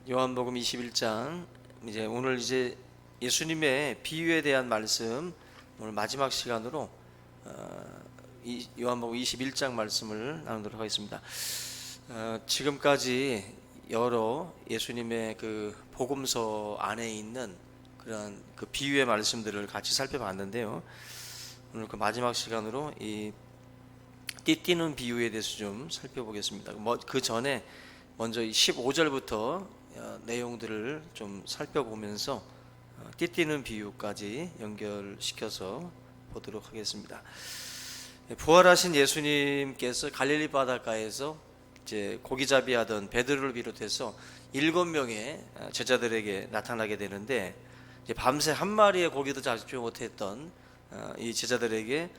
요한복음 21장 오늘 예수님의 비유에 대한 말씀 오늘 마지막 시간으로 이 요한복음 21장 말씀을 나누도록 하겠습니다. 지금까지 여러 예수님의 그 복음서 안에 있는 그런 그 비유의 말씀들을 같이 살펴봤는데요. 오늘 그 마지막 시간으로 이 띠띠는 비유에 대해서 좀 살펴보겠습니다. 그 전에 먼저 15절부터 내용들을 좀 살펴보면서 띠띠는 비유까지 연결시켜서 보도록 하겠습니다. 부활하신 예수님께서 갈릴리 바닷가에서 이제 고기잡이 하던 베드로를 비롯해서 7명의 제자들에게 나타나게 되는데, 이제 밤새 한 마리의 고기도 잡지 못했던 이 제자들에게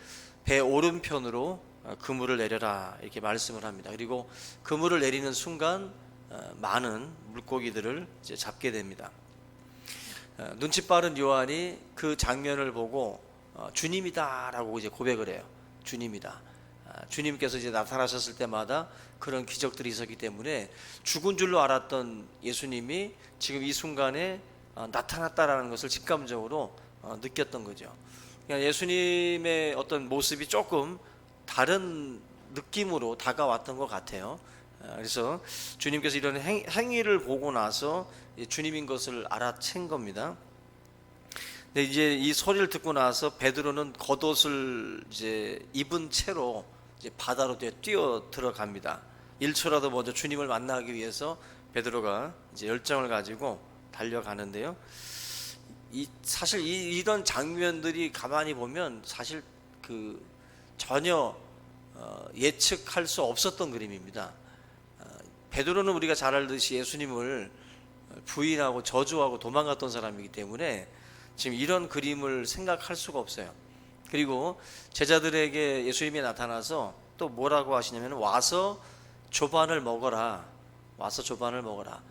배 오른편으로 그물을 내려라 이렇게 말씀을 합니다. 그리고 그물을 내리는 순간 많은 물고기들을 이제 잡게 됩니다. 눈치 빠른 요한이 그 장면을 보고 주님이다라고 이제 고백을 해요. 주님이다. 주님께서 이제 나타나셨을 때마다 그런 기적들이 있었기 때문에 죽은 줄로 알았던 예수님이 지금 이 순간에 나타났다라는 것을 직감적으로 느꼈던 거죠. 그러니까 예수님의 어떤 모습이 조금 다른 느낌으로 다가왔던 것 같아요. 그래서 주님께서 이런 행위를 보고 나서 주님인 것을 알아챈 겁니다. 근데 이제 이 소리를 듣고 나서 베드로는 겉옷을 이제 입은 채로 이제 바다로 뛰어 들어갑니다. 1초라도 먼저 주님을 만나기 위해서 베드로가 이제 열정을 가지고 달려가는데요. 사실 이런 장면들이 가만히 보면 사실 그 전혀 예측할 수 없었던 그림입니다. 베드로는 우리가 잘 알듯이 예수님을 부인하고 저주하고 도망갔던 사람이기 때문에 지금 이런 그림을 생각할 수가 없어요. 그리고 제자들에게 예수님이 나타나서 또 뭐라고 하시냐면 와서 조반을 먹어라. 와서 조반을 먹어라.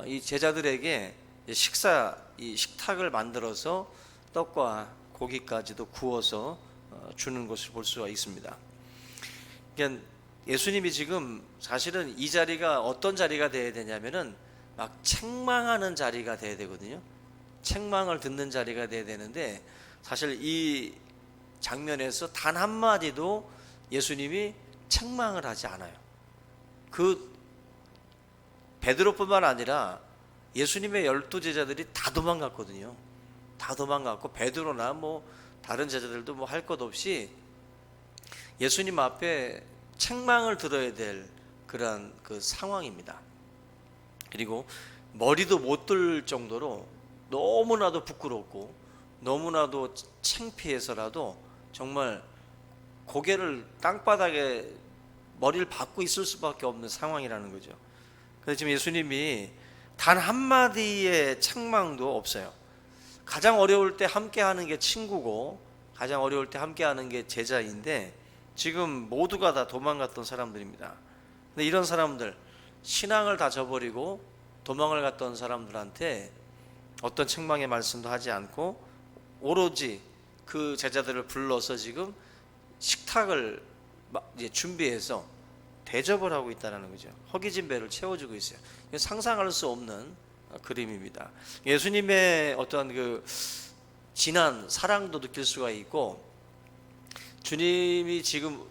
이 제자들에게 식탁을 만들어서 떡과 고기까지도 구워서 주는 것을 볼 수가 있습니다. 그러니까 예수님이 지금 사실은 이 자리가 어떤 자리가 돼야 되냐면은 막 책망하는 자리가 돼야 되거든요. 책망을 듣는 자리가 돼야 되는데, 사실 이 장면에서 단 한마디도 예수님이 책망을 하지 않아요. 그 베드로뿐만 아니라 예수님의 12제자들이 다 도망갔거든요. 다 도망갔고 베드로나 뭐 다른 제자들도 뭐 할 것 없이 예수님 앞에 책망을 들어야 될 그런 그 상황입니다. 그리고 머리도 못 들 정도로 너무나도 부끄럽고 너무나도 창피해서라도 정말 고개를 땅바닥에 머리를 박고 있을 수밖에 없는 상황이라는 거죠. 그래서 지금 예수님이 단 한마디의 책망도 없어요. 가장 어려울 때 함께하는 게 친구고 가장 어려울 때 함께하는 게 제자인데, 지금 모두가 다 도망갔던 사람들입니다. 근데 이런 사람들, 신앙을 다 저버리고 도망을 갔던 사람들한테 어떤 책망의 말씀도 하지 않고 오로지 그 제자들을 불러서 지금 식탁을 이제 준비해서 대접을 하고 있다는 거죠. 허기진 배를 채워주고 있어요. 상상할 수 없는 그림입니다. 예수님의 어떤 그 진한 사랑도 느낄 수가 있고, 주님이 지금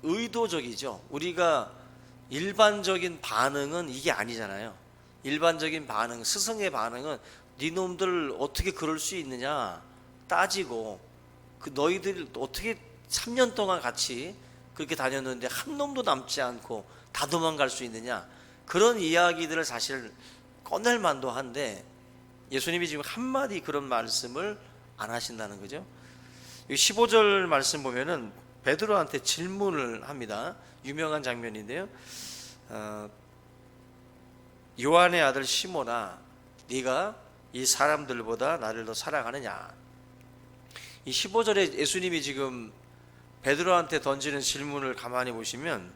의도적이죠. 우리가 일반적인 반응은 이게 아니잖아요. 일반적인 반응, 스승의 반응은 니놈들 어떻게 그럴 수 있느냐 따지고, 그 너희들 어떻게 3년 동안 같이 그렇게 다녔는데 한 놈도 남지 않고 다 도망갈 수 있느냐, 그런 이야기들을 사실 꺼낼 만도 한데 예수님이 지금 한마디 그런 말씀을 안 하신다는 거죠. 15절 말씀 보면은 베드로한테 질문을 합니다. 유명한 장면인데요. 요한의 아들 시몬아, 네가 이 사람들보다 나를 더 사랑하느냐. 이 15절에 예수님이 지금 베드로한테 던지는 질문을 가만히 보시면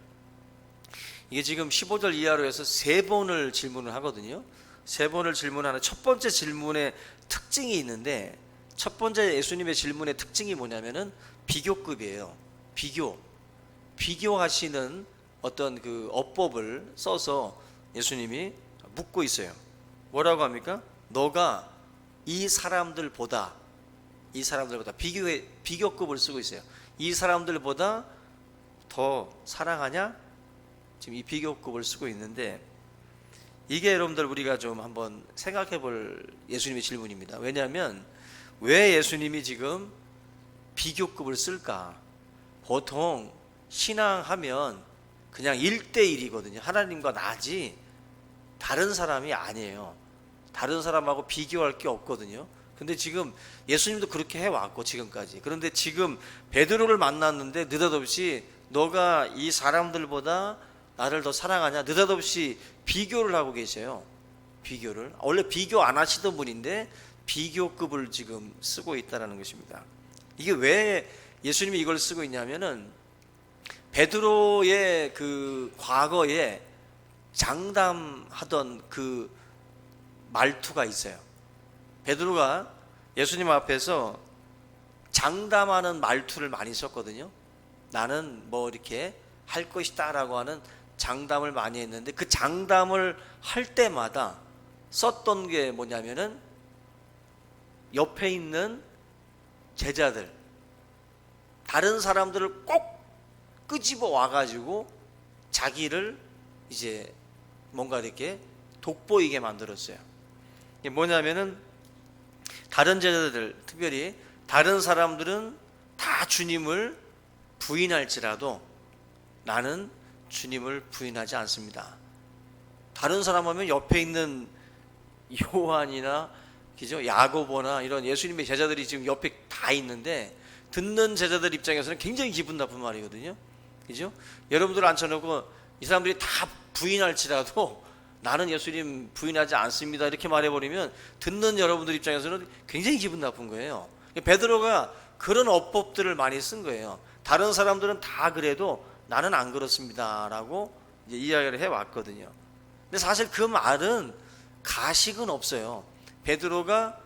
이게 지금 15절 이하로 해서 3번을 질문을 하거든요. 3번을 질문하는 첫 번째 질문의 특징이 있는데, 첫 번째 예수님의 질문의 특징이 뭐냐면은 비교급이에요. 비교하시는 어떤 그 어법을 써서 예수님이 묻고 있어요. 뭐라고 합니까? 너가 이 사람들보다 비교급을 쓰고 있어요. 이 사람들보다 더 사랑하냐? 지금 이 비교급을 쓰고 있는데, 이게 여러분들 우리가 좀 한번 생각해 볼 예수님의 질문입니다. 왜냐하면 왜 예수님이 지금 비교급을 쓸까? 보통 신앙하면 그냥 1대1이거든요. 하나님과 나지 다른 사람이 아니에요. 다른 사람하고 비교할 게 없거든요. 근데 지금 예수님도 그렇게 해왔고 지금까지. 그런데 지금 베드로를 만났는데 느닷없이 너가 이 사람들보다 나를 더 사랑하냐? 느닷없이 비교를 하고 계세요. 비교를. 원래 비교 안 하시던 분인데 비교급을 지금 쓰고 있다는 것입니다. 이게 왜 예수님이 이걸 쓰고 있냐면은 베드로의 그 과거에 장담하던 그 말투가 있어요. 베드로가 예수님 앞에서 장담하는 말투를 많이 썼거든요. 나는 뭐 이렇게 할 것이다 라고 하는 장담을 많이 했는데, 그 장담을 할 때마다 썼던 게 뭐냐면은 옆에 있는 제자들, 다른 사람들을 꼭 끄집어 와가지고 자기를 이제 뭔가 이렇게 돋보이게 만들었어요. 이게 뭐냐면은 다른 제자들, 특별히 다른 사람들은 다 주님을 부인할지라도 나는 주님을 부인하지 않습니다. 다른 사람 하면 옆에 있는 요한이나 그죠? 야고보나 이런 예수님의 제자들이 지금 옆에 다 있는데, 듣는 제자들 입장에서는 굉장히 기분 나쁜 말이거든요. 그죠? 여러분들 앉혀놓고 이 사람들이 다 부인할지라도 나는 예수님 부인하지 않습니다 이렇게 말해버리면 듣는 여러분들 입장에서는 굉장히 기분 나쁜 거예요. 베드로가 그런 어법들을 많이 쓴 거예요. 다른 사람들은 다 그래도 나는 안 그렇습니다 라고 이제 이야기를 해왔거든요. 근데 사실 그 말은 가식은 없어요. 베드로가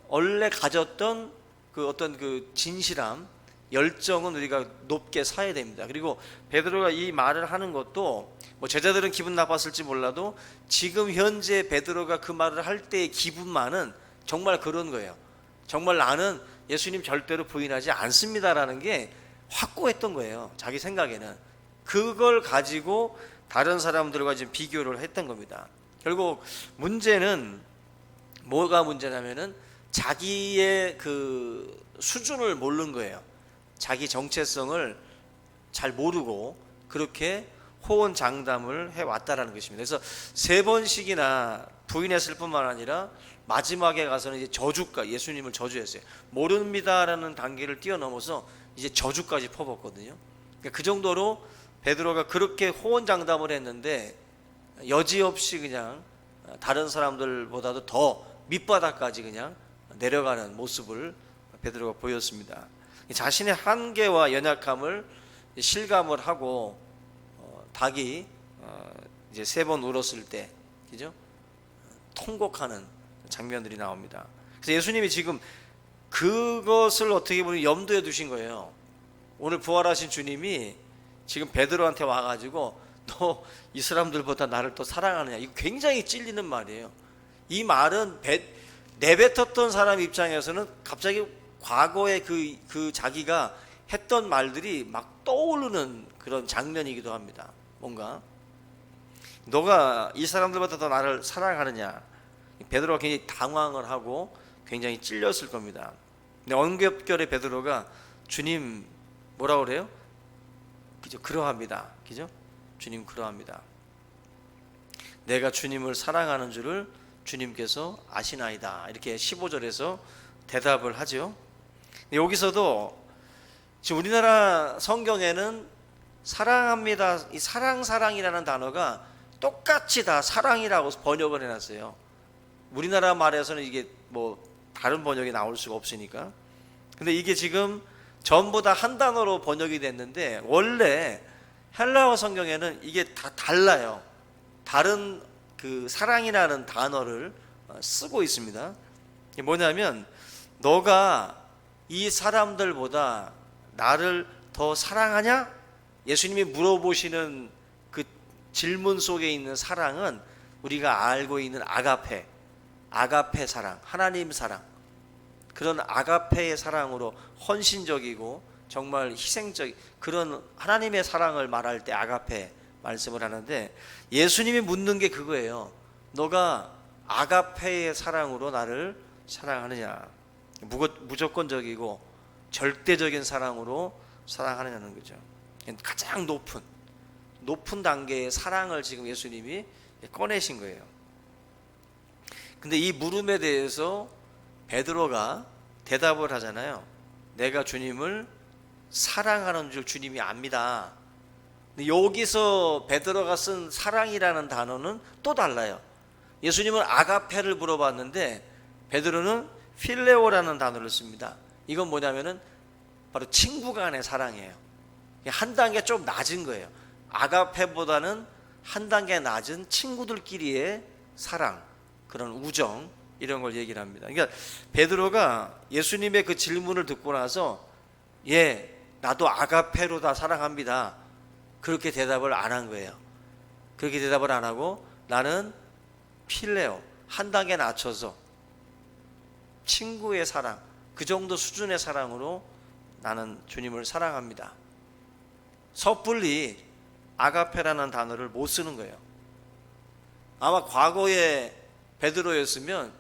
원래 가졌던 그 어떤 그 진실함, 열정은 우리가 높게 사야 됩니다. 그리고 베드로가 이 말을 하는 것도 뭐 제자들은 기분 나빴을지 몰라도 지금 현재 베드로가 그 말을 할 때의 기분만은 정말 그런 거예요. 정말 나는 예수님 절대로 부인하지 않습니다라는 게 확고했던 거예요. 자기 생각에는. 그걸 가지고 다른 사람들과 지금 비교를 했던 겁니다. 결국 문제는 뭐가 문제냐면은 자기의 그 수준을 모르는 거예요. 자기 정체성을 잘 모르고 그렇게 호언장담을 해왔다라는 것입니다. 그래서 3번씩이나 부인했을 뿐만 아니라 마지막에 가서는 이제 예수님을 저주했어요. 모릅니다라는 단계를 뛰어넘어서 이제 저주까지 퍼붓거든요. 그러니까 그 정도로 베드로가 그렇게 호언장담을 했는데 여지없이 그냥 다른 사람들보다도 더 밑바닥까지 그냥 내려가는 모습을 베드로가 보였습니다. 자신의 한계와 연약함을 실감을 하고 닭이 이제 3번 울었을 때, 그죠? 통곡하는 장면들이 나옵니다. 그래서 예수님이 지금 그것을 어떻게 보면 염두에 두신 거예요. 오늘 부활하신 주님이 지금 베드로한테 와가지고 너 이 사람들보다 나를 더 사랑하느냐, 이거 굉장히 찔리는 말이에요. 이 말은 내뱉었던 사람 입장에서는 갑자기 과거에 그 자기가 했던 말들이 막 떠오르는 그런 장면이기도 합니다. 뭔가 너가 이 사람들보다 더 나를 사랑하느냐, 베드로가 굉장히 당황을 하고 굉장히 찔렸을 겁니다. 근데 언급결에 베드로가 주님 뭐라고 그래요? 그죠? 그러합니다. 그죠? 주님 그러합니다. 내가 주님을 사랑하는 줄을 주님께서 아시나이다. 이렇게 15절에서 대답을 하죠. 여기서도 지금 우리나라 성경에는 사랑합니다, 이 사랑이라는 단어가 똑같이 다 사랑이라고 번역을 해놨어요. 우리나라 말에서는 이게 뭐 다른 번역이 나올 수가 없으니까. 근데 이게 지금 전부 다 한 단어로 번역이 됐는데 원래 헬라어 성경에는 이게 다 달라요. 다른 그 사랑이라는 단어를 쓰고 있습니다. 이게 뭐냐면 너가 이 사람들보다 나를 더 사랑하냐? 예수님이 물어보시는 그 질문 속에 있는 사랑은 우리가 알고 있는 아가페, 아가페 사랑, 하나님 사랑, 그런 아가페의 사랑으로 헌신적이고 정말 희생적 그런 하나님의 사랑을 말할 때 아가페 말씀을 하는데, 예수님이 묻는 게 그거예요. 너가 아가페의 사랑으로 나를 사랑하느냐, 무조건적이고 절대적인 사랑으로 사랑하느냐는 거죠. 가장 높은 단계의 사랑을 지금 예수님이 꺼내신 거예요. 근데 이 물음에 대해서 베드로가 대답을 하잖아요. 내가 주님을 사랑하는 줄 주님이 압니다. 근데 여기서 베드로가 쓴 사랑이라는 단어는 또 달라요. 예수님은 아가페를 물어봤는데 베드로는 필레오라는 단어를 씁니다. 이건 뭐냐면은 바로 친구 간의 사랑이에요. 한 단계 좀 낮은 거예요. 아가페보다는 한 단계 낮은 친구들끼리의 사랑, 그런 우정, 이런 걸 얘기를 합니다. 그러니까 베드로가 예수님의 그 질문을 듣고 나서 나도 아가페로 다 사랑합니다, 그렇게 대답을 안 한 거예요. 그렇게 대답을 안 하고 나는 필레오, 한 단계 낮춰서 친구의 사랑, 그 정도 수준의 사랑으로 나는 주님을 사랑합니다. 섣불리 아가페라는 단어를 못 쓰는 거예요. 아마 과거에 베드로였으면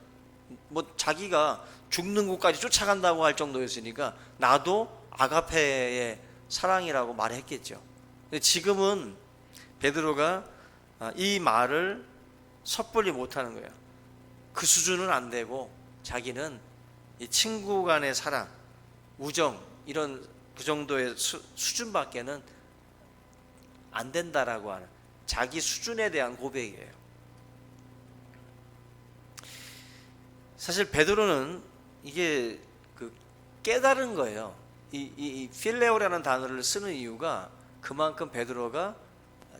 뭐 자기가 죽는 곳까지 쫓아간다고 할 정도였으니까 나도 아가페의 사랑이라고 말했겠죠. 근데 지금은 베드로가 이 말을 섣불리 못하는 거예요. 그 수준은 안 되고 자기는 이 친구 간의 사랑, 우정, 이런 그 정도의 수준밖에는 안 된다라고 하는 자기 수준에 대한 고백이에요. 사실 베드로는 이게 그 깨달은 거예요. 이 필레오라는 단어를 쓰는 이유가 그만큼 베드로가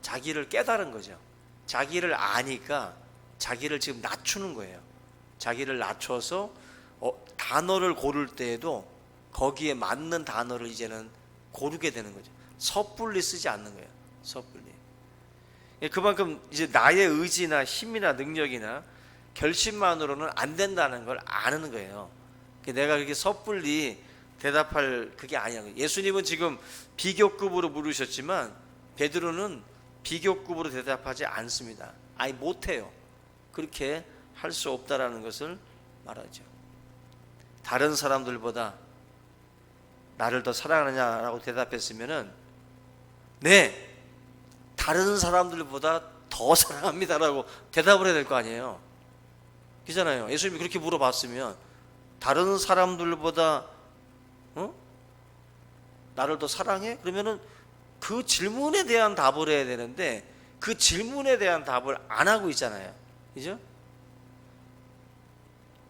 자기를 깨달은 거죠. 자기를 아니까 자기를 지금 낮추는 거예요. 자기를 낮춰서 단어를 고를 때에도 거기에 맞는 단어를 이제는 고르게 되는 거죠. 섣불리 쓰지 않는 거예요. 섣불리. 그만큼 이제 나의 의지나 힘이나 능력이나 결심만으로는 안 된다는 걸 아는 거예요. 내가 그렇게 섣불리 대답할 그게 아니야. 예수님은 지금 비교급으로 물으셨지만 베드로는 비교급으로 대답하지 않습니다. 아니 못해요. 그렇게 할 수 없다라는 것을 말하죠. 다른 사람들보다 나를 더 사랑하느냐라고 대답했으면은 네, 다른 사람들보다 더 사랑합니다라고 대답을 해야 될 거 아니에요. 그잖아요. 예수님이 그렇게 물어봤으면 다른 사람들보다 나를 더 사랑해? 그러면은 그 질문에 대한 답을 해야 되는데 그 질문에 대한 답을 안 하고 있잖아요. 그죠?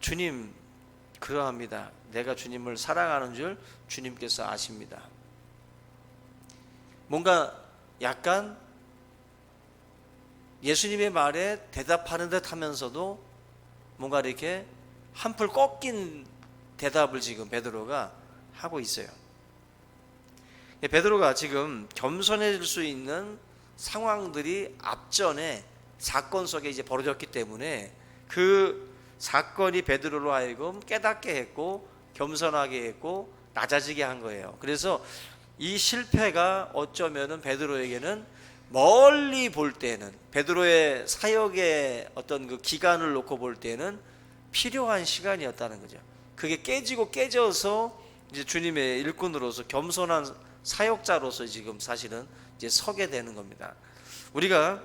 주님, 그러합니다. 내가 주님을 사랑하는 줄 주님께서 아십니다. 뭔가 약간 예수님의 말에 대답하는 듯 하면서도 뭔가 이렇게 한풀 꺾인 대답을 지금 베드로가 하고 있어요. 베드로가 지금 겸손해질 수 있는 상황들이 앞전에 사건 속에 이제 벌어졌기 때문에 그 사건이 베드로로 하여금 깨닫게 했고 겸손하게 했고 낮아지게 한 거예요. 그래서 이 실패가 어쩌면은 베드로에게는 멀리 볼 때는 베드로의 사역의 어떤 그 기간을 놓고 볼 때는 필요한 시간이었다는 거죠. 그게 깨지고 깨져서 이제 주님의 일꾼으로서 겸손한 사역자로서 지금 사실은 이제 서게 되는 겁니다. 우리가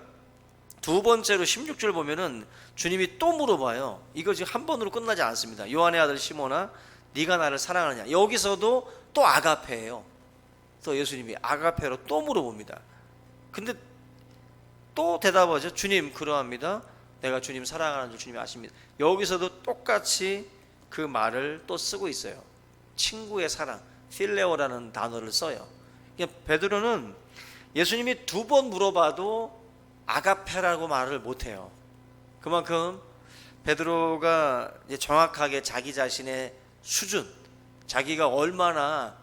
두 번째로 16절 보면은 주님이 또 물어봐요. 이거 지금 한 번으로 끝나지 않습니다. 요한의 아들 시몬아, 네가 나를 사랑하느냐. 여기서도 또 아가페예요. 또 예수님이 아가페로 또 물어봅니다. 근데 또 대답하죠. 주님, 그러합니다. 내가 주님 사랑하는 줄 주님이 아십니다. 여기서도 똑같이 그 말을 또 쓰고 있어요. 친구의 사랑, 필레오라는 단어를 써요. 그러니까 베드로는 예수님이 두 번 물어봐도 아가페라고 말을 못해요. 그만큼 베드로가 이제 정확하게 자기 자신의 수준, 자기가 얼마나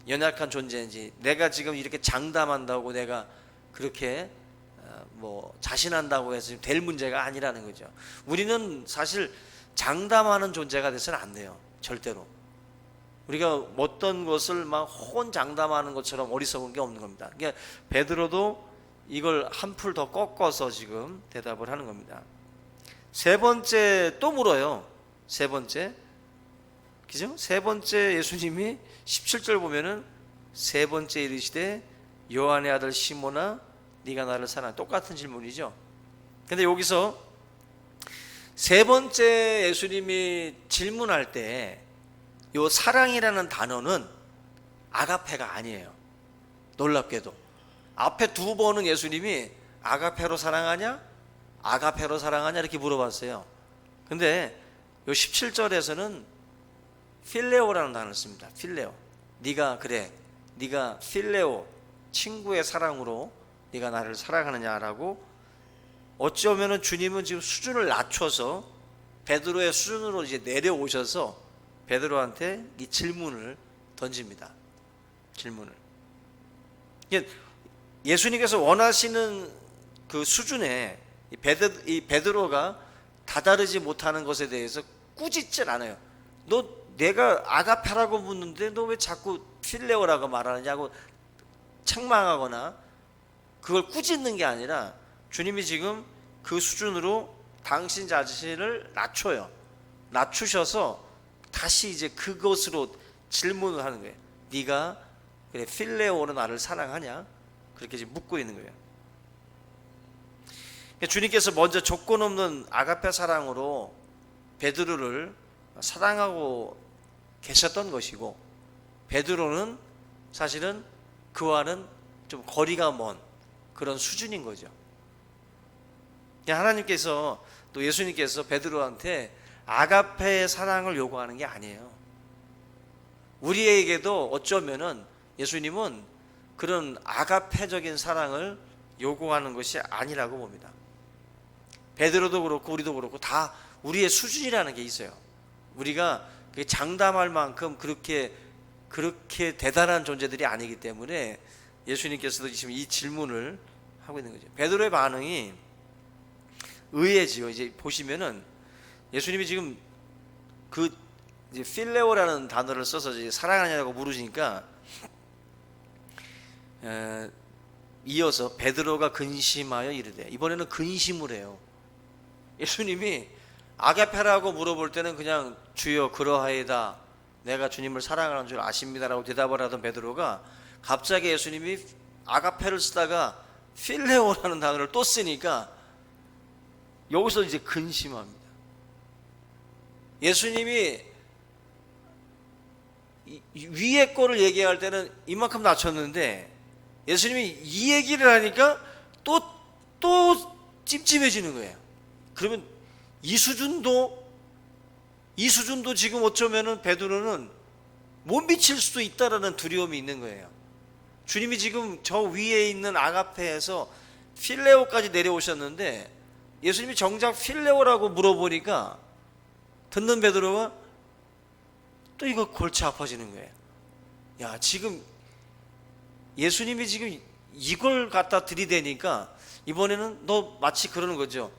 연약한 존재인지, 내가 지금 이렇게 장담한다고 내가 그렇게 뭐 자신한다고 해서 될 문제가 아니라는 거죠. 우리는 사실 장담하는 존재가 돼서는 안 돼요. 절대로. 우리가 어떤 것을 막 호언장담하는 것처럼 어리석은 게 없는 겁니다. 그러니까 베드로도 이걸 한풀 더 꺾어서 지금 대답을 하는 겁니다. 세 번째 또 물어요. 세 번째, 그죠? 세 번째 예수님이 17절 보면은 세 번째 이르시되 요한의 아들 시몬아 네가 나를 사랑하냐. 똑같은 질문이죠. 근데 여기서 세 번째 예수님이 질문할 때 요 사랑이라는 단어는 아가페가 아니에요. 놀랍게도 앞에 두 번은 예수님이 아가페로 사랑하냐 아가페로 사랑하냐 이렇게 물어봤어요. 근데 요 17절에서는 필레오라는 단어를 씁니다. 필레오. 네가 그래 네가 필레오 친구의 사랑으로 네가 나를 사랑하느냐라고. 어쩌면은 주님은 지금 수준을 낮춰서 베드로의 수준으로 이제 내려오셔서 베드로한테 이 질문을 던집니다. 질문을. 예수님께서 원하시는 그 수준에 이 베드로가 다다르지 못하는 것에 대해서 꾸짖질 않아요. 너 내가 아가페라고 묻는데 너 왜 자꾸 필레오라고 말하느냐고 책망하거나 그걸 꾸짖는 게 아니라 주님이 지금 그 수준으로 당신 자신을 낮춰요. 낮추셔서 다시 이제 그것으로 질문을 하는 거예요. 네가 그래 필레오로 나를 사랑하냐? 그렇게 지금 묻고 있는 거예요. 주님께서 먼저 조건 없는 아가페 사랑으로 베드로를 사랑하고 계셨던 것이고, 베드로는 사실은 그와는 좀 거리가 먼 그런 수준인 거죠. 하나님께서 또 예수님께서 베드로한테 아가페의 사랑을 요구하는 게 아니에요. 우리에게도 어쩌면은 예수님은 그런 아가페적인 사랑을 요구하는 것이 아니라고 봅니다. 베드로도 그렇고 우리도 그렇고 다 우리의 수준이라는 게 있어요. 우리가 장담할 만큼 그렇게 대단한 존재들이 아니기 때문에 예수님께서도 지금 이 질문을 하고 있는 거죠. 베드로의 반응이 의외지요. 이제 보시면은 예수님이 지금 그 이제 필레오라는 단어를 써서 이제 사랑하냐고 물으시니까 이어서 베드로가 근심하여 이르되, 이번에는 근심을 해요. 예수님이 아가페라고 물어볼 때는 그냥 주여 그러하이다 내가 주님을 사랑하는 줄 아십니다라고 대답을 하던 베드로가 갑자기 예수님이 아가페를 쓰다가 필레오라는 단어를 또 쓰니까 여기서 이제 근심합니다. 예수님이 위에 거를 얘기할 때는 이만큼 낮췄는데 예수님이 이 얘기를 하니까 또 찜찜해지는 거예요. 그러면 이 수준도 지금 어쩌면은 베드로는 못 미칠 수도 있다라는 두려움이 있는 거예요. 주님이 지금 저 위에 있는 아가페에서 필레오까지 내려오셨는데 예수님이 정작 필레오라고 물어보니까 듣는 베드로가 또 이거 골치 아파지는 거예요. 야, 지금 예수님이 지금 이걸 갖다 들이대니까 이번에는 너 마치 그러는 거죠.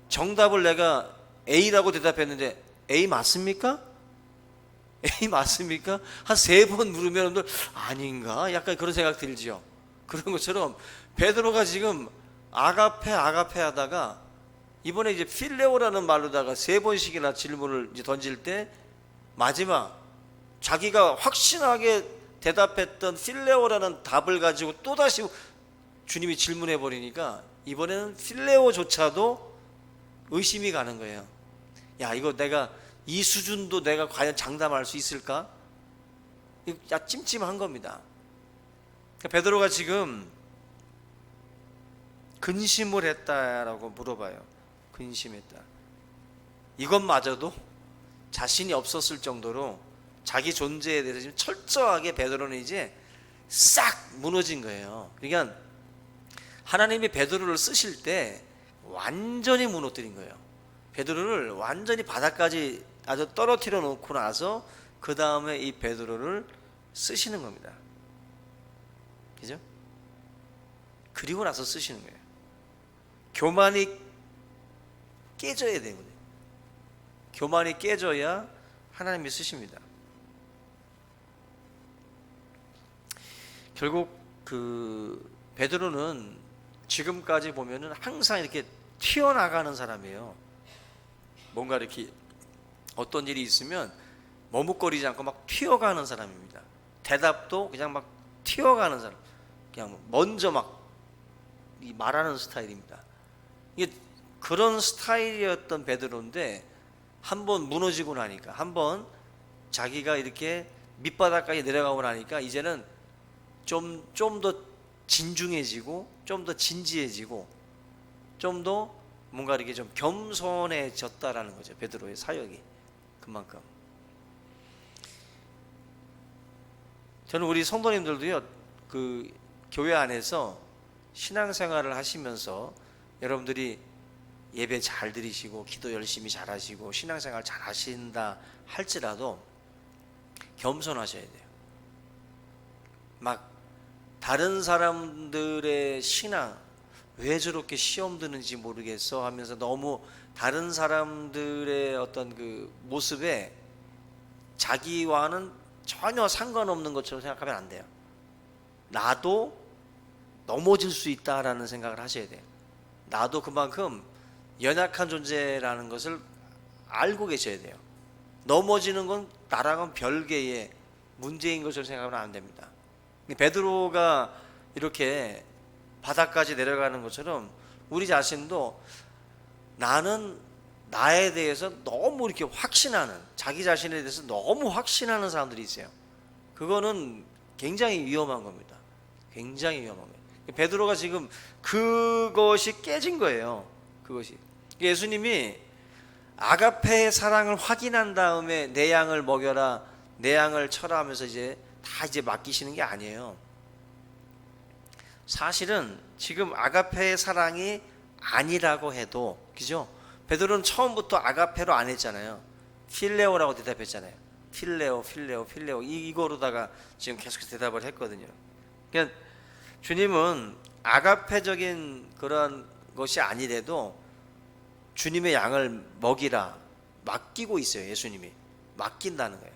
정답을 내가 A라고 대답했는데 A 맞습니까? A 맞습니까? 한 3번 물으면 아닌가? 약간 그런 생각 들죠. 그런 것처럼 베드로가 지금 아가페 하다가 이번에 이제 필레오라는 말로다가 3번씩이나 질문을 이제 던질 때 마지막 자기가 확신하게 대답했던 필레오라는 답을 가지고 또다시 주님이 질문해 버리니까 이번에는 필레오조차도 의심이 가는 거예요. 야, 이거 내가 이 수준도 내가 과연 장담할 수 있을까? 야, 찜찜한 겁니다. 베드로가 지금 근심을 했다라고 물어봐요. 근심했다. 이것마저도 자신이 없었을 정도로 자기 존재에 대해서 지금 철저하게 베드로는 이제 싹 무너진 거예요. 그러니까 하나님이 베드로를 쓰실 때 완전히 무너뜨린 거예요. 베드로를 완전히 바닥까지 아주 떨어뜨려 놓고 나서 그 다음에 이 베드로를 쓰시는 겁니다. 그죠? 그리고 나서 쓰시는 거예요. 교만이 깨져야 되거든요. 교만이 깨져야 하나님이 쓰십니다. 결국 그 베드로는 지금까지 보면은 항상 이렇게 튀어나가는 사람이에요. 뭔가 이렇게 어떤 일이 있으면 머뭇거리지 않고 막 튀어가는 사람입니다. 대답도 그냥 막 튀어가는 사람, 그냥 먼저 막 말하는 스타일입니다. 이게 그런 스타일이었던 베드로인데 한번 무너지고 나니까, 한번 자기가 이렇게 밑바닥까지 내려가고 나니까 이제는 좀 더 진중해지고, 좀 더 진지해지고, 좀 더 뭔가 이렇게 좀 겸손해졌다라는 거죠. 베드로의 사역이 그만큼. 저는 우리 성도님들도요, 그 교회 안에서 신앙생활을 하시면서 여러분들이 예배 잘 드리시고 기도 열심히 잘 하시고 신앙생활 잘 하신다 할지라도 겸손하셔야 돼요. 막 다른 사람들의 신앙 왜 저렇게 시험 드는지 모르겠어 하면서 너무 다른 사람들의 어떤 그 모습에 자기와는 전혀 상관없는 것처럼 생각하면 안 돼요. 나도 넘어질 수 있다라는 생각을 하셔야 돼요. 나도 그만큼 연약한 존재라는 것을 알고 계셔야 돼요. 넘어지는 건 나랑은 별개의 문제인 것처럼 생각하면 안 됩니다. 베드로가 이렇게 바닥까지 내려가는 것처럼 우리 자신도 나는 나에 대해서 너무 이렇게 확신하는, 자기 자신에 대해서 너무 확신하는 사람들이 있어요. 그거는 굉장히 위험한 겁니다. 굉장히 위험한 거예요. 베드로가 지금 그것이 깨진 거예요. 그것이. 예수님이 아가페의 사랑을 확인한 다음에 내 양을 먹여라, 내 양을 쳐라 하면서 이제 다 맡기시는 게 아니에요. 사실은 지금 아가페의 사랑이 아니라고 해도, 그죠? 베드로는 처음부터 아가페로 안 했잖아요. 필레오라고 대답했잖아요. 필레오 이거로다가 지금 계속 대답을 했거든요. 그러니까 주님은 아가페적인 그런 것이 아니래도 주님의 양을 먹이라 맡기고 있어요. 예수님이 맡긴다는 거예요.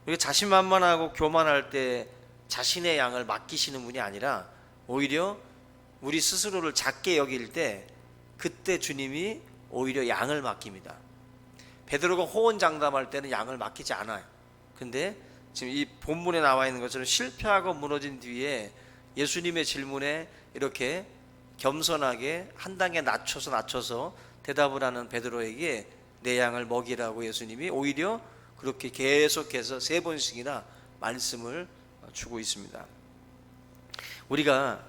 우리가 자신만만하고 교만할 때 자신의 양을 맡기시는 분이 아니라 오히려 우리 스스로를 작게 여길 때 그때 주님이 오히려 양을 맡깁니다. 베드로가 호언장담할 때는 양을 맡기지 않아요. 근데 지금 이 본문에 나와 있는 것처럼 실패하고 무너진 뒤에 예수님의 질문에 이렇게 겸손하게 한 단계 낮춰서 대답을 하는 베드로에게 내 양을 먹이라고 예수님이 오히려 그렇게 계속해서 3번씩이나 말씀을 주고 있습니다. 우리가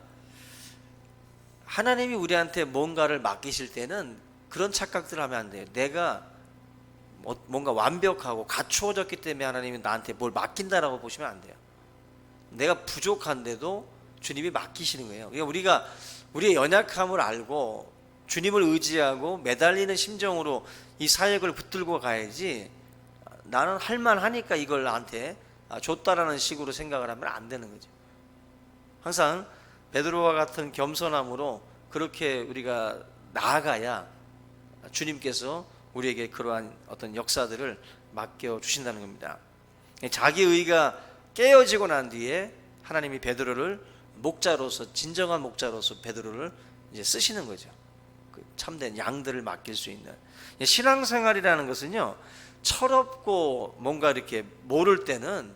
하나님이 우리한테 뭔가를 맡기실 때는 그런 착각들을 하면 안 돼요. 내가 뭔가 완벽하고 갖추어졌기 때문에 하나님이 나한테 뭘 맡긴다라고 보시면 안 돼요. 내가 부족한데도 주님이 맡기시는 거예요. 그러니까 우리가 우리의 연약함을 알고 주님을 의지하고 매달리는 심정으로 이 사역을 붙들고 가야지, 나는 할만하니까 이걸 나한테 줬다라는 식으로 생각을 하면 안 되는 거죠. 항상 베드로와 같은 겸손함으로 그렇게 우리가 나아가야 주님께서 우리에게 그러한 어떤 역사들을 맡겨 주신다는 겁니다. 자기 의가 깨어지고 난 뒤에 하나님이 베드로를 목자로서, 진정한 목자로서 베드로를 이제 쓰시는 거죠. 그 참된 양들을 맡길 수 있는. 신앙생활이라는 것은요, 철없고 뭔가 이렇게 모를 때는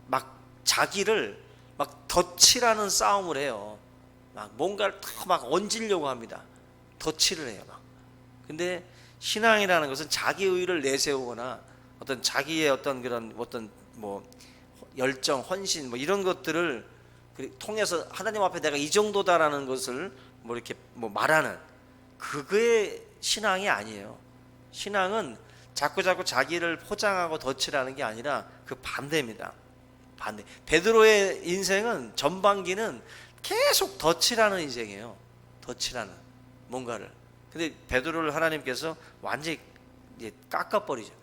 막 자기를 막 덧칠하는 싸움을 해요. 막 뭔가를 더 막 얹으려고 합니다. 덧칠을 해요. 막. 근데 신앙이라는 것은 자기 의를 내세우거나 어떤 자기의 어떤 그런 어떤 뭐 열정, 헌신 뭐 이런 것들을 통해서 하나님 앞에 내가 이 정도다라는 것을 뭐 이렇게 뭐 말하는, 그게 신앙이 아니에요. 신앙은 자꾸 자기를 포장하고 덧칠하는 게 아니라 그 반대입니다. 반대. 베드로의 인생은 전반기는 계속 덧칠하는 인생이에요. 덧칠하는 뭔가를. 근데 베드로를 하나님께서 완전히 이제 깎아버리죠.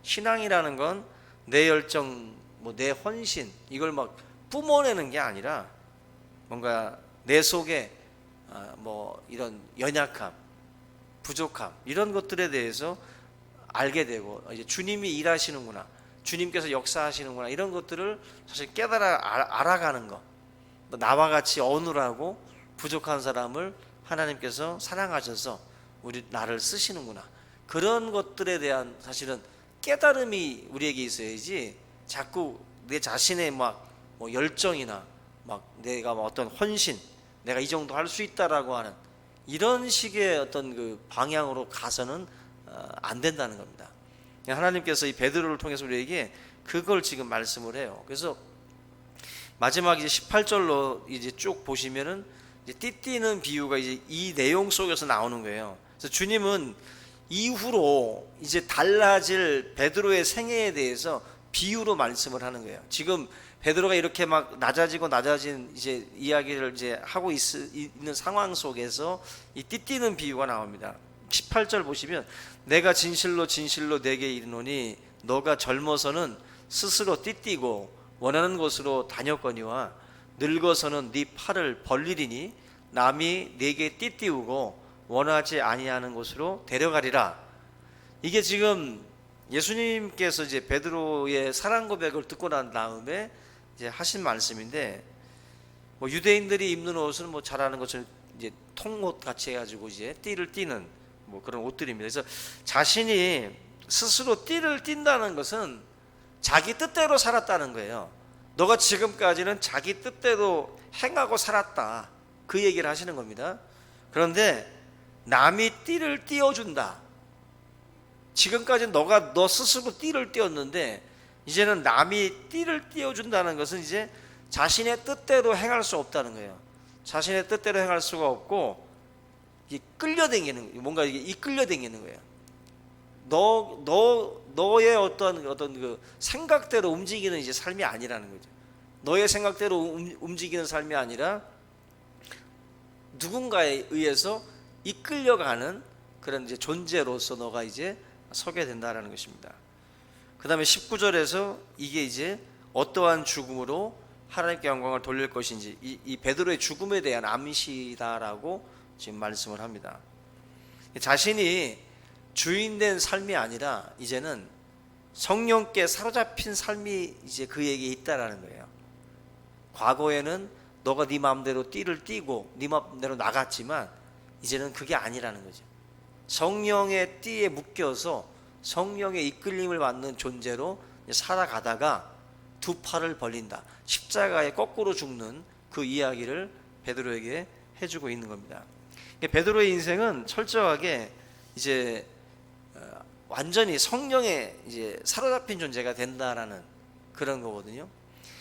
신앙이라는 건 내 열정, 뭐 내 헌신 이걸 막 뿜어내는 게 아니라 뭔가 내 속에 뭐 이런 연약함, 부족함 이런 것들에 대해서 알게 되고 이제 주님이 일하시는구나, 주님께서 역사하시는구나, 이런 것들을 사실 깨달아 알아가는 것. 나와 같이 어눌하고 부족한 사람을 하나님께서 사랑하셔서 나를 쓰시는구나, 그런 것들에 대한 사실은 깨달음이 우리에게 있어야지, 자꾸 내 자신의 뭐 열정이나 내가 어떤 헌신, 내가 이 정도 할 수 있다라고 하는 이런 식의 어떤 그 방향으로 가서는 안 된다는 겁니다. 하나님께서 이 베드로를 통해서 우리에게 그걸 지금 말씀을 해요. 그래서 마지막 이제 18절로 이제 쭉 보시면은 이제 띠띠는 비유가 이제 이 내용 속에서 나오는 거예요. 그래서 주님은 이후로 이제 달라질 베드로의 생애에 대해서 비유로 말씀을 하는 거예요. 지금 베드로가 이렇게 막 낮아진 이제 이야기를 이제 하고 있는 상황 속에서 이 띠띠는 비유가 나옵니다. 18절 보시면, 내가 진실로 진실로 내게 이르노니 너가 젊어서는 스스로 띠띠고 원하는 곳으로 다녔거니와 늙어서는 네 팔을 벌리리니 남이 네게 띠띠우고 원하지 아니하는 곳으로 데려가리라. 이게 지금 예수님께서 이제 베드로의 사랑 고백을 듣고 난 다음에 이제 하신 말씀인데, 뭐 유대인들이 입는 옷은 뭐 잘 아는 것처럼 이제 통옷 같이 해가지고 이제 띠를 띠는 뭐 그런 옷들입니다. 그래서 자신이 스스로 띠를 띈다는 것은 자기 뜻대로 살았다는 거예요. 너가 지금까지는 자기 뜻대로 행하고 살았다, 그 얘기를 하시는 겁니다. 그런데 남이 띠를 띄워준다. 지금까지는 너 스스로 띠를 띄웠는데 이제는 남이 띠를 띄워준다는 것은 이제 자신의 뜻대로 행할 수 없다는 거예요. 자신의 뜻대로 행할 수가 없고 끌려다니는, 뭔가 이게 이끌려다니는 거예요. 너의 어떤 그 생각대로 움직이는 이제 삶이 아니라는 거죠. 너의 생각대로 움직이는 삶이 아니라 누군가에 의해서 이끌려가는 그런 이제 존재로서 너가 이제 서게 된다라는 것입니다. 그 다음에 19절에서 이게 이제 어떠한 죽음으로 하나님께 영광을 돌릴 것인지, 이 베드로의 죽음에 대한 암시다라고 지금 말씀을 합니다. 자신이 주인된 삶이 아니라 이제는 성령께 사로잡힌 삶이 이제 그에게 있다라는 거예요. 과거에는 너가 네 마음대로 띠를 띠고 네 마음대로 나갔지만 이제는 그게 아니라는 거죠. 성령의 띠에 묶여서 성령의 이끌림을 받는 존재로 살아가다가 두 팔을 벌린다, 십자가에 거꾸로 죽는 그 이야기를 베드로에게 해주고 있는 겁니다. 베드로의 인생은 철저하게 이제 완전히 성령에 이제 사로잡힌 존재가 된다라는 그런 거거든요.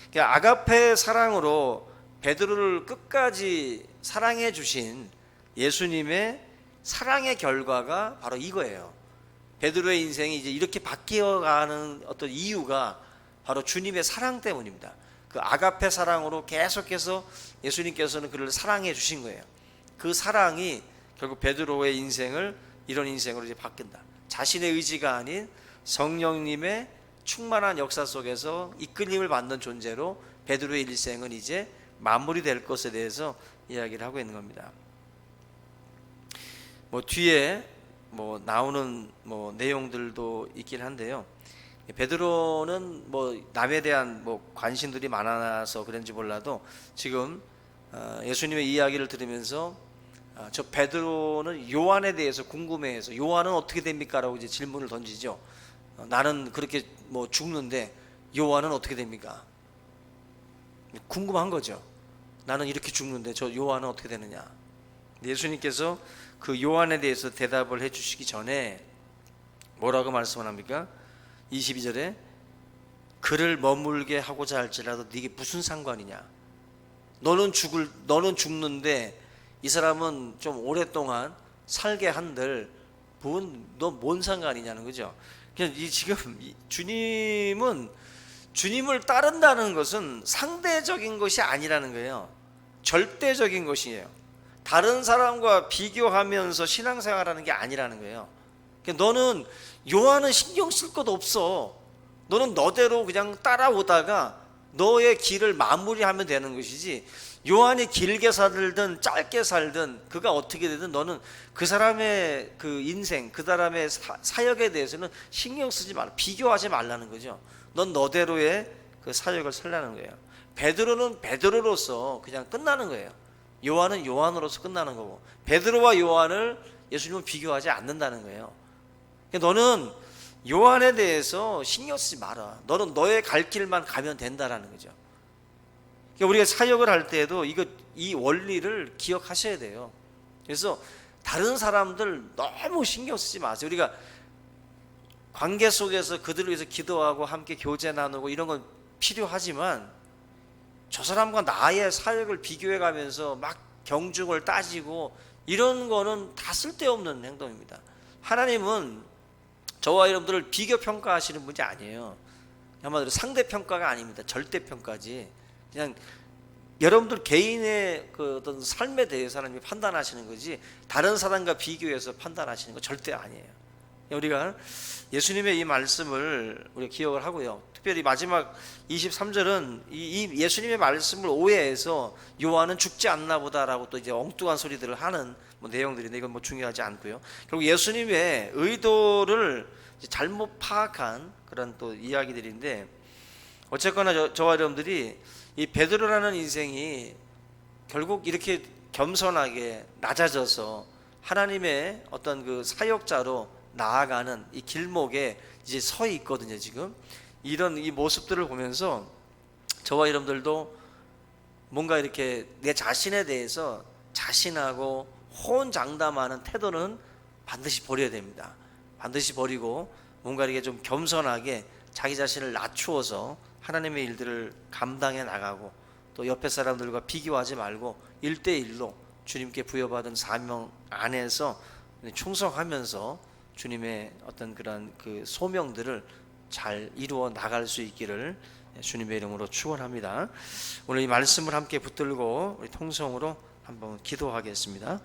그러니까 아가페 사랑으로 베드로를 끝까지 사랑해 주신 예수님의 사랑의 결과가 바로 이거예요. 베드로의 인생이 이제 이렇게 바뀌어가는 어떤 이유가 바로 주님의 사랑 때문입니다. 그 아가페 사랑으로 계속해서 예수님께서는 그를 사랑해 주신 거예요. 그 사랑이 결국 베드로의 인생을 이런 인생으로 이제 바뀐다. 자신의 의지가 아닌 성령님의 충만한 역사 속에서 이끌림을 받는 존재로 베드로의 일생은 이제 마무리될 것에 대해서 이야기를 하고 있는 겁니다. 뭐 뒤에 뭐 나오는 뭐 내용들도 있긴 한데요. 베드로는 뭐 남에 대한 뭐 관심들이 많아서 그런지 몰라도 지금 예수님의 이야기를 들으면서 저 베드로는 요한에 대해서 궁금해해서, 요한은 어떻게 됩니까? 라고 이제 질문을 던지죠. 나는 그렇게 뭐 죽는데 요한은 어떻게 됩니까? 궁금한 거죠. 나는 이렇게 죽는데 저 요한은 어떻게 되느냐. 예수님께서 그 요한에 대해서 대답을 해주시기 전에 뭐라고 말씀을 합니까? 22절에 그를 머물게 하고자 할지라도 네게 무슨 상관이냐. 너는 죽는데 이 사람은 좀 오랫동안 살게 한들 너 뭔 상관이냐는 거죠. 그냥 지금 주님을 따른다는 것은 상대적인 것이 아니라는 거예요. 절대적인 것이에요. 다른 사람과 비교하면서 신앙생활하는 게 아니라는 거예요. 그러니까 너는 요한은 신경 쓸 것 없어. 너는 너대로 그냥 따라오다가 너의 길을 마무리하면 되는 것이지, 요한이 길게 살든 짧게 살든 그가 어떻게 되든 너는 그 사람의 그 인생, 그 사람의 사역에 대해서는 신경 쓰지 말라, 비교하지 말라는 거죠. 넌 너대로의 그 사역을 살라는 거예요. 베드로는 베드로로서 그냥 끝나는 거예요. 요한은 요한으로서 끝나는 거고, 베드로와 요한을 예수님은 비교하지 않는다는 거예요. 너는 요한에 대해서 신경 쓰지 마라. 너는 너의 갈 길만 가면 된다라는 거죠. 우리가 사역을 할 때에도 이 원리를 기억하셔야 돼요. 그래서 다른 사람들 너무 신경 쓰지 마세요. 우리가 관계 속에서 그들을 위해서 기도하고 함께 교제 나누고 이런 건 필요하지만, 저 사람과 나의 사역을 비교해 가면서 막 경중을 따지고 이런 거는 다 쓸데없는 행동입니다. 하나님은 저와 여러분들을 비교 평가하시는 분이 아니에요. 한마디로 상대평가가 아닙니다. 절대평가지. 그냥 여러분들 개인의 그 어떤 삶에 대해서 하나님이 판단하시는 거지, 다른 사람과 비교해서 판단하시는 거 절대 아니에요. 우리가 예수님의 이 말씀을 우리가 기억을 하고요. 특별히 마지막 23절은 이 예수님의 말씀을 오해해서 요한은 죽지 않나 보다라고 또 이제 엉뚱한 소리들을 하는 내용들인데, 이건 중요하지 않고요. 결국 예수님의 의도를 잘못 파악한 그런 또 이야기들인데, 어쨌거나 저와 여러분들이 이 베드로라는 인생이 결국 이렇게 겸손하게 낮아져서 하나님의 어떤 그 사역자로 나아가는 이 길목에 이제 서 있거든요. 지금 이런 이 모습들을 보면서 저와 여러분들도 뭔가 이렇게 내 자신에 대해서 자신하고 호언장담하는 태도는 반드시 버려야 됩니다. 반드시 버리고 뭔가 이렇게 좀 겸손하게 자기 자신을 낮추어서 하나님의 일들을 감당해 나가고, 또 옆에 사람들과 비교하지 말고 1대1로 주님께 부여받은 사명 안에서 충성하면서 주님의 어떤 그런 그 소명들을 잘 이루어 나갈 수 있기를 주님의 이름으로 축원합니다. 오늘 이 말씀을 함께 붙들고 우리 통성으로 한번 기도하겠습니다.